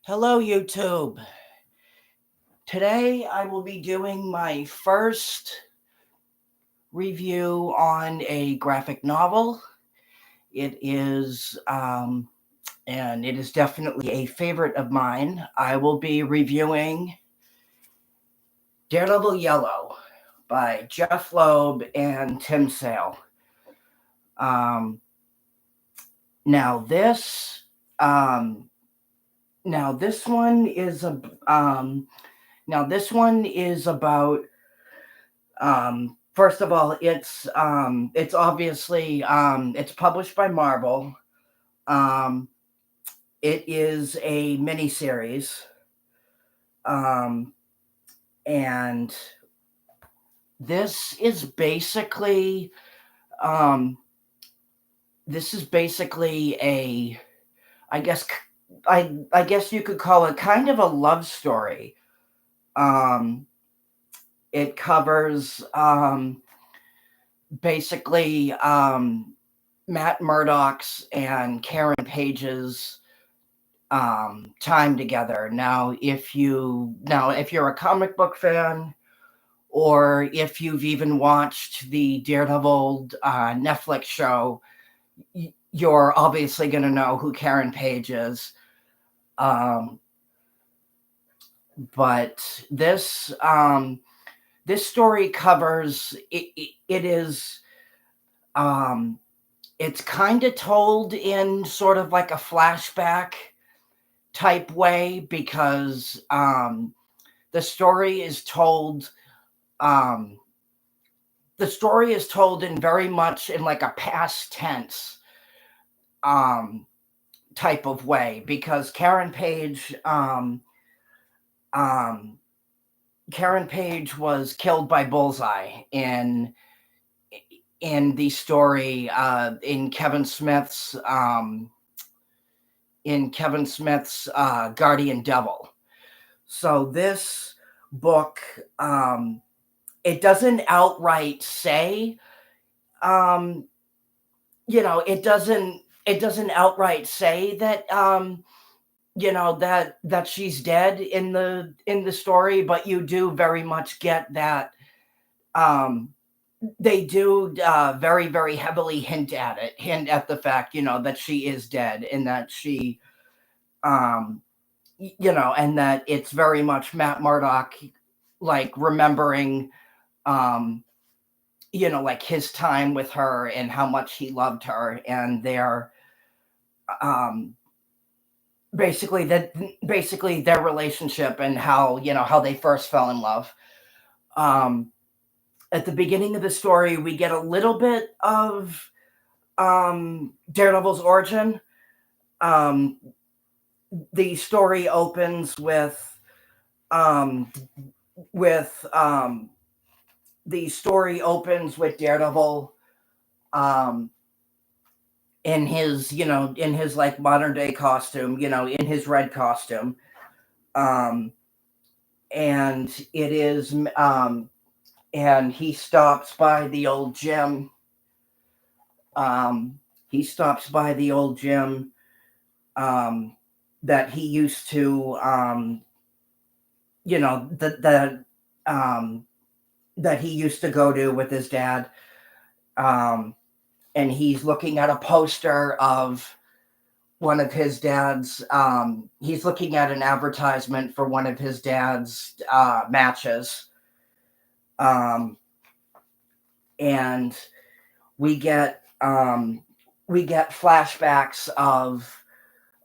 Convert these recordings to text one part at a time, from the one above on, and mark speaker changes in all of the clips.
Speaker 1: Hello, YouTube. Today I will be doing my first review on a graphic novel. It is, and it is definitely a favorite of mine. I will be reviewing Daredevil Yellow by Jeph Loeb and Tim Sale. Um, now this, um, now this one is a, now this one is about first of all, it's obviously it's published by Marvel. Um, it is a miniseries, um, and this is basically um, this is basically a I guess I guess you could call it kind of a love story. Um, it covers basically Matt Murdock's and Karen Page's time together. If you're a comic book fan, or if you've even watched the Daredevil Netflix show, you're obviously going to know who Karen Page is. Um, but this story covers it is it's kind of told in sort of like a flashback type way because the story is told um, the story is told in very much in like a past tense um, type of way because um, Karen Page was killed by Bullseye in the story in Kevin Smith's Guardian Devil. So this book, it doesn't outright say, um, it doesn't outright say that, that she's dead in the story, but you do very much get that. Um, they do very very heavily hint at the fact that she is dead and that she um and that it's very much Matt Murdock, like remembering, um, like his time with her and how much he loved her, and their um, basically their relationship and how they first fell in love. Um, at the beginning of the story, we get a little bit of Daredevil's origin. Um, the story opens um, with the story opens with Daredevil um in his like modern day costume, in his red costume. Um and it is and he stops by the old gym. Um he stops by the old gym um that he used to you know that um that he used to go to with his dad. Um and he's looking at a poster of one of his dad's he's looking at an advertisement for one of his dad's matches. um and we get flashbacks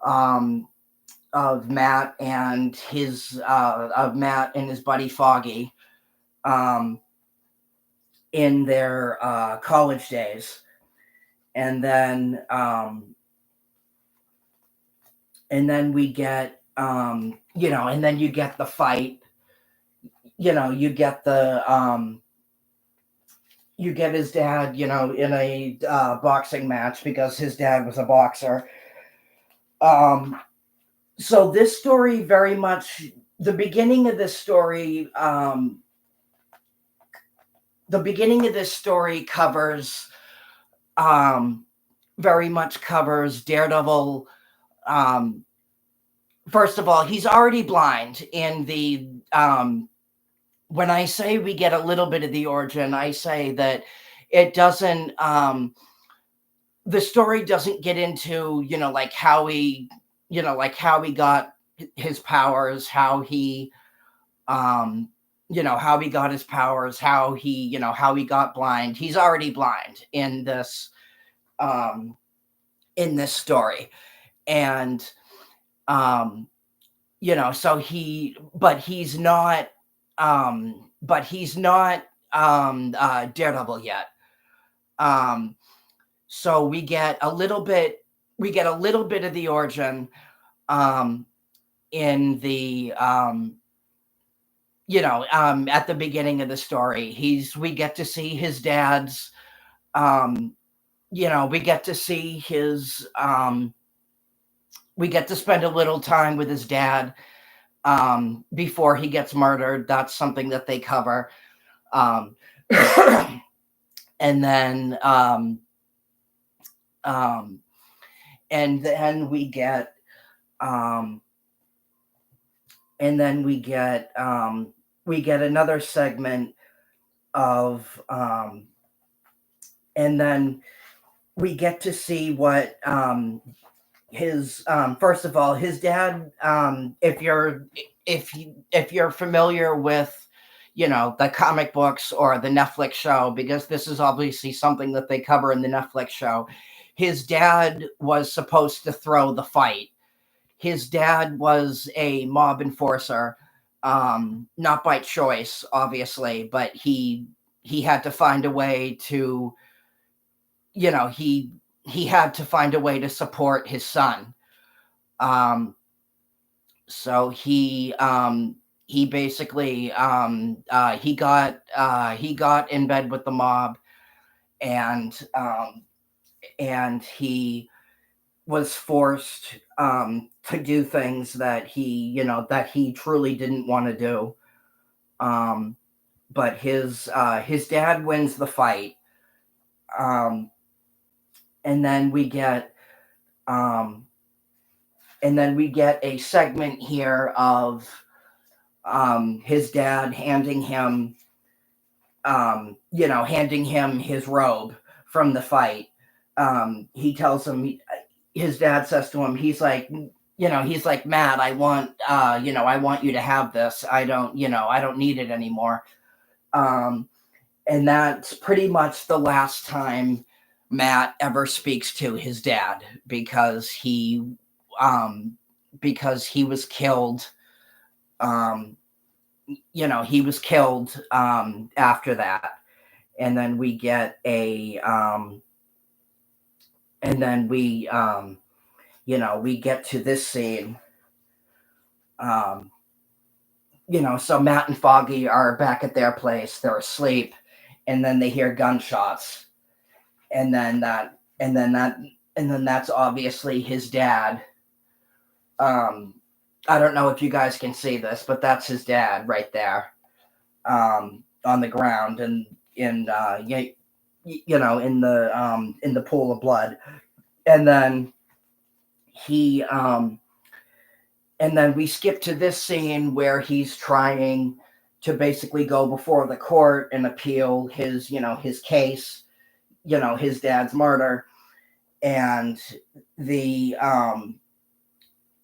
Speaker 1: um of Matt and his buddy Foggy um in their college days. And then we get and then you get the fight. You get you get his dad, in a boxing match because his dad was a boxer. um so this story very much the beginning of this story the beginning of this story covers very much covers Daredevil um first of all, he's already blind in the when I say we get a little bit of the origin, I say that it doesn't the story doesn't get into, like how he, like how he got his powers, how he how he got his powers, how he got blind. He's already blind um in this story. And um so he's not Daredevil yet. um so we get a little bit of the origin um in the at the beginning of the story. We get to see his dad's um we get to see his we get to spend a little time with his dad before he gets murdered. That's something that they cover. Um, and then um, and then we get um, and then we get another segment of and then we get to see what his first of all, his dad, if you're familiar with the comic books or the Netflix show, because this is obviously something that they cover in the Netflix show, his dad was supposed to throw the fight. His dad was a mob enforcer, not by choice obviously, but he had to find a way to he had to find a way to support his son. So he basically he got in bed with the mob, and he was forced to do things that he truly didn't want to do. But his dad wins the fight. And then we get a segment here of his dad handing him his robe from the fight. He tells him, his dad says to him, he's like, Matt, I want I want you to have this. I don't need it anymore. And that's pretty much the last time Matt ever speaks to his dad, because he was killed. He was killed after that. And then we get we get to this scene. So Matt and Foggy are back at their place. They're asleep, and then they hear gunshots, and then that's obviously his dad. I don't know if you guys can see this, but that's his dad right there, on the ground, and in the pool of blood. And then we skip to this scene where he's trying to basically go before the court and appeal his case, his dad's murder. And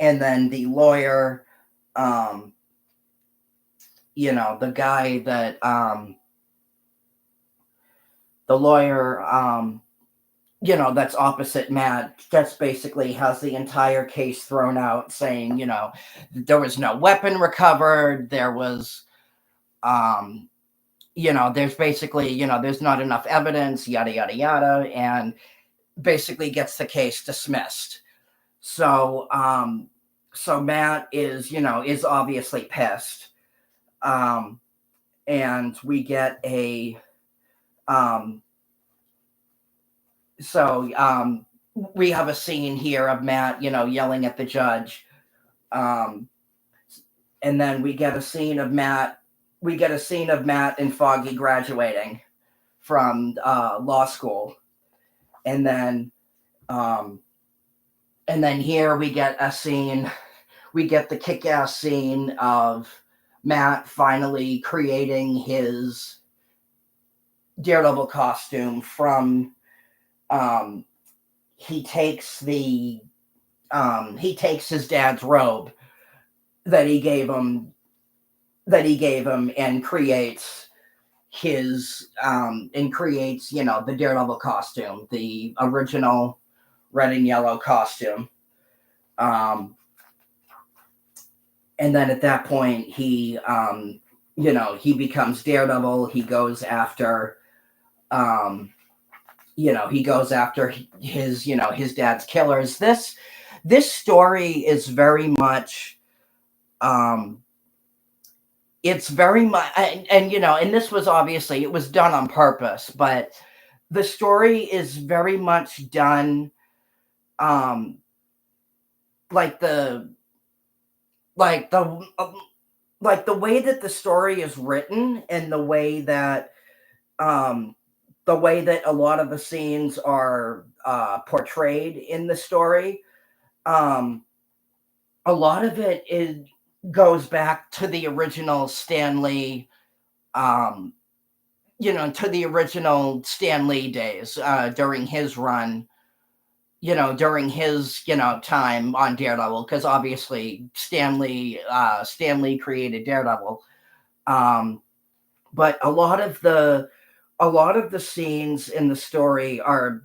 Speaker 1: then the lawyer, the guy that the lawyer that's opposite Matt, just basically has the entire case thrown out, saying there was no weapon recovered, there was there's basically there's not enough evidence, yada yada yada, and basically gets the case dismissed. So Matt is obviously pissed. And we get we have a scene here of Matt, yelling at the judge. And then we get a scene of Matt and Foggy graduating from law school. And then here we get a scene we get the kick-ass scene of Matt finally creating his Daredevil costume from um, he takes his dad's robe that he gave him and creates the Daredevil costume, the original red and yellow costume. And then at that point he becomes Daredevil. He goes after his dad's killers. This story is very much it's very much, and this was obviously, it was done on purpose, but the story is very much done like the like the like the way that the story is written, and the way that a lot of the scenes are portrayed in the story. A lot of it goes back to the original Stan Lee, to the original Stan Lee days, during his run, during his, time on Daredevil, because obviously Stan Lee created Daredevil. But a lot of the scenes in the story are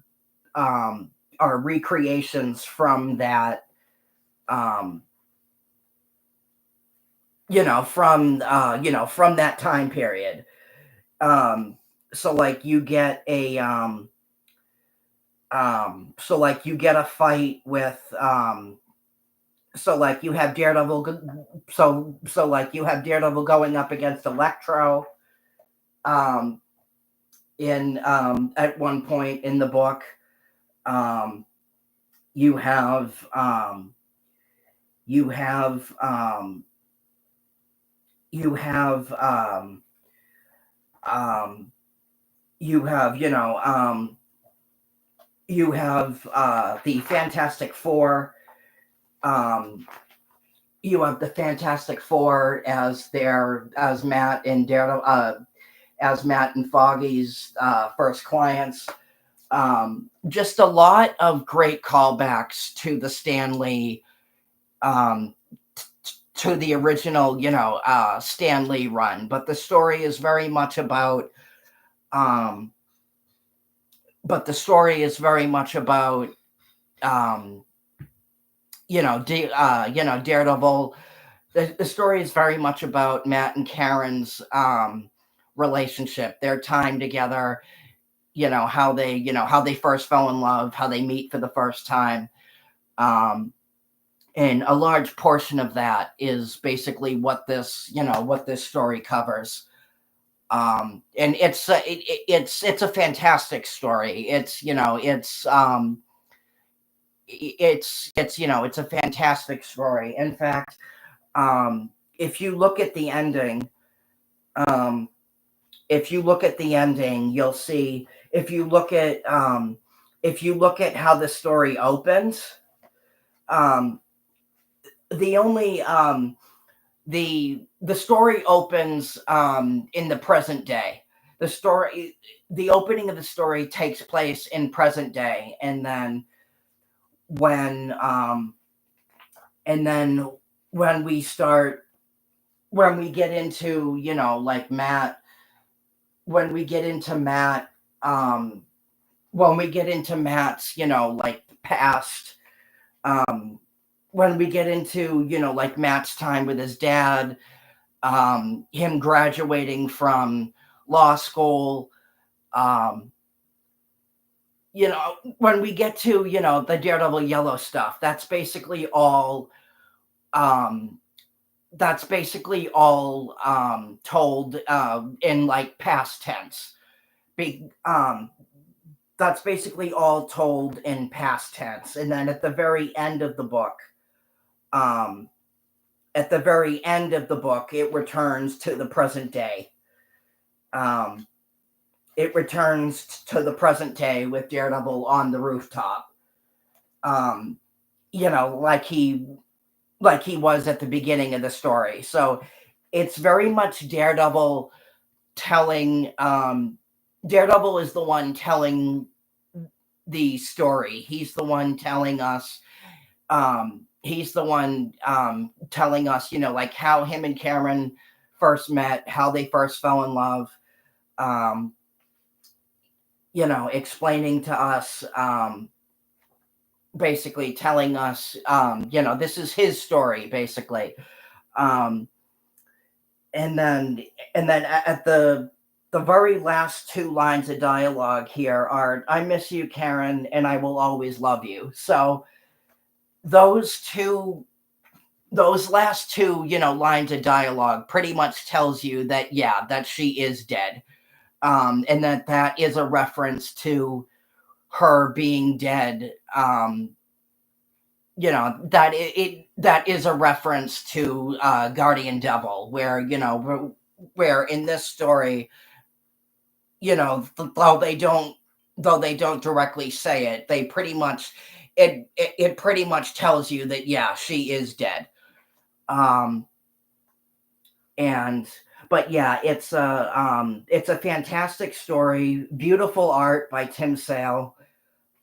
Speaker 1: recreations from that, from that time period. So like you get a fight with so like you have Daredevil going up against Electro in at one point in the book. You have the Fantastic Four. You have the Fantastic Four as Matt and Daredevil, as Matt and Foggy's first clients. Just a lot of great callbacks to the Stan Lee, to the original, Stan Lee run. But the story is very much about, Daredevil. The story is very much about Matt and Karen's relationship, their time together, how they first fell in love, how they meet for the first time. And a large portion of that is basically what this story covers. And it's a fantastic story. It's a fantastic story. In fact, if you look at the ending, you'll see, if you look at how the story opens, the story opens in the present day. The opening of the story takes place in present day, and then when we get into, like Matt, when we get into Matt's, like past, when we get into, like Matt's time with his dad, him graduating from law school, when we get to, the Daredevil Yellow stuff, that's basically all told in like past tense. That's basically all told in past tense. And then at the very end of the book, it returns to the present day. It returns to the present day with Daredevil on the rooftop. Like he like he was at the beginning of the story. So it's very much Daredevil telling Daredevil is the one telling the story. He's the one telling us he's the one telling us, like how him and Cameron first met, how they first fell in love. Um, explaining to us, basically telling us, this is his story, basically. Um, and then, at the very last two lines of dialogue here are, "I miss you, Karen, and I will always love you." So those two, those last two, lines of dialogue pretty much tells you that, yeah, that she is dead. And that is a reference to her being dead. That that is a reference to Guardian Devil, where where in this story, though they don't directly say it, they pretty much it pretty much tells you that, yeah, she is dead. Um, and but yeah, it's a fantastic story, beautiful art by Tim Sale.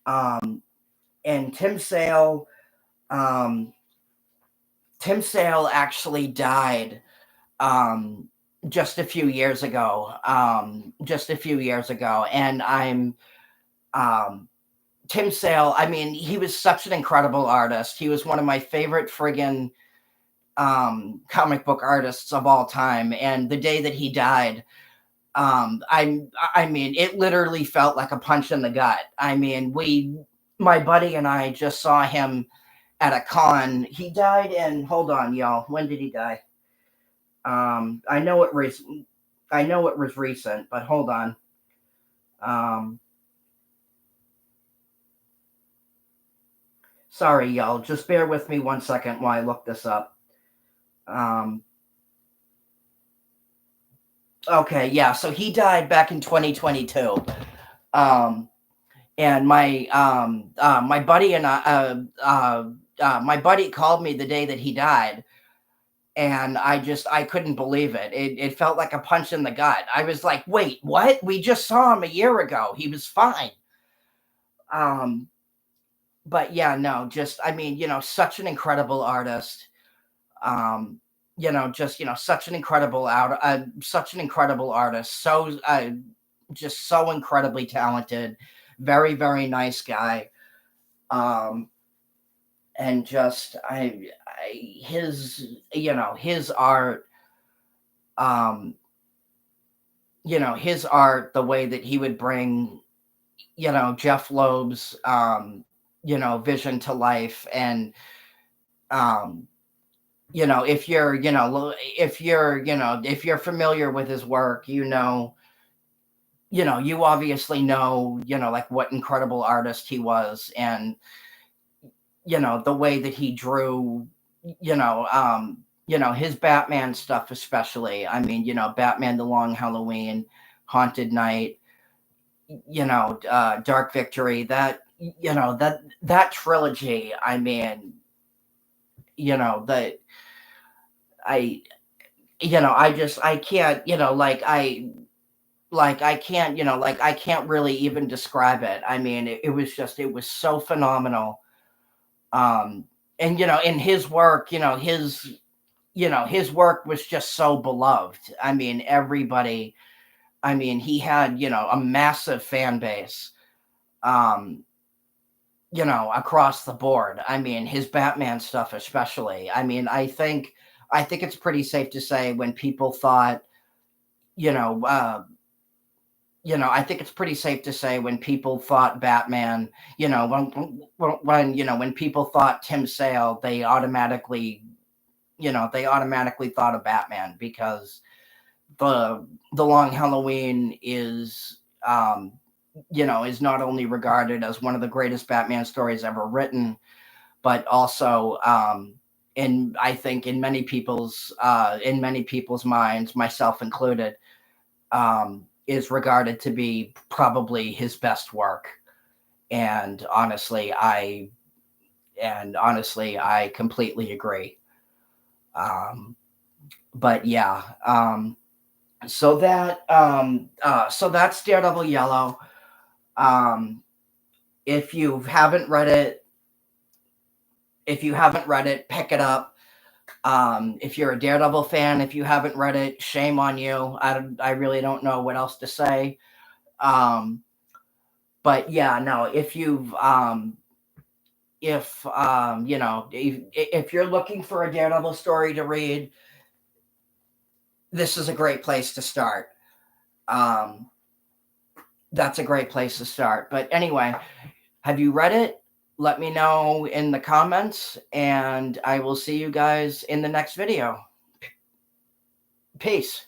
Speaker 1: Um, and um, Tim Sale actually died um, just a few years ago. And um, Tim Sale. I mean, he was such an incredible artist. He was one of my favorite friggin' comic book artists of all time. And the day that he died, I mean, it literally felt like a punch in the gut. I mean, my buddy and I just saw him at a con. He died in, hold on, y'all. When did he die? I know it was recent, but hold on. Um, Sorry, y'all. Just bear with me 1 second while I look this up. Um, okay, yeah. So he died back in 2022. Um, and my buddy and my buddy called me the day that he died, and I couldn't believe it. It felt like a punch in the gut. I was like, wait, what? We just saw him a year ago. He was fine. Um, but yeah, no, just I mean, such an incredible artist. Um, just such an such an incredible artist. So just so incredibly talented, very very nice guy. Um, and just his his art, um, his art, the way that he would bring Jeph Loeb's vision to life. And um if you're if you're familiar with his work, you obviously like what incredible artist he was. And the way that he drew, his Batman stuff, especially. I mean, Batman the Long Halloween, Haunted Night, Dark Victory, that trilogy. I mean, that I I just I can't, I can't, I can't really even describe it. I mean, it was just it was so phenomenal. Um and in his work, his work was just so beloved. I mean, everybody, I mean, he had, a massive fan base. Um across the board. I mean, his Batman stuff especially. I mean, I think it's pretty safe to say when people thought, you know, uh, I think it's pretty safe to say when people thought Batman, when people thought Tim Sale, they automatically thought of Batman, because the Long Halloween is not only regarded as one of the greatest Batman stories ever written, but also, I think in many people's minds, myself included, is regarded to be probably his best work. And honestly, I completely agree. Um, but yeah, so that's Daredevil Yellow. Um, if you haven't read it, pick it up. If you're a Daredevil fan, if you haven't read it, shame on you. I really don't know what else to say. Um, but yeah, no, if you're looking for a Daredevil story to read, this is a great place to start. Um, that's a great place to start. But anyway, have you read it? Let me know in the comments, and I will see you guys in the next video. Peace.